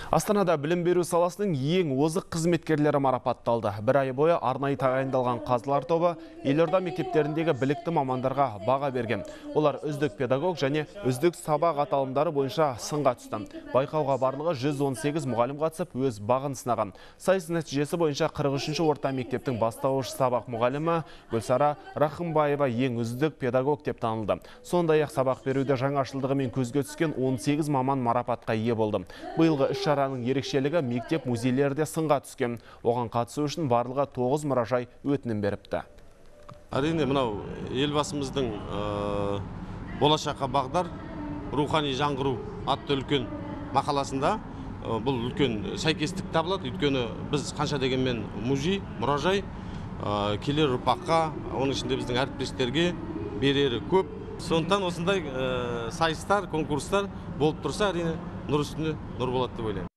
Астанада білім беру саласының ең озық қызметкерлері марапатталды. Бір ай бойы арнайы тағайындалған қазылар тобы елорда мектептеріндегі білікті мамандарға баға берген. Олар үздік педагог және үздік сабақ аталымдары бойынша сынға түсті. Байқауға барлығы 118 мұғалім қатысып, өз бағын сынаған. Сайыс нәтижесі бойынша 43-ші орта мектептің бастауыш сабақ мұғалімі Гүлсара Рахымбаева ең үздік педагог деп танылды. Сондай-ақ сабақ беруде жаңашылдығымен көзге түскен 18 маман марапатқа ие болды. Биылғы іс-шараның ерекшелігі мектеп музейлерде сынға түскен. Оған қатысу үшін барлығы 9 мұражай өтінім беріпті. Әрине, мынау елбасымыздың болашаққа бағдар рухани жаңғыру атты үлкен мақаласында бұл үлкен сәйкестік табылады. Өйткені біз қанша дегенмен музей, мұражай келер ұрпаққа, оның ішінде біздің әріптестерге берері көп. Сондықтан осындай сайыстар, конкурстар болып тұрса, әрине нұр үстіне нұр болады деп ойлаймын.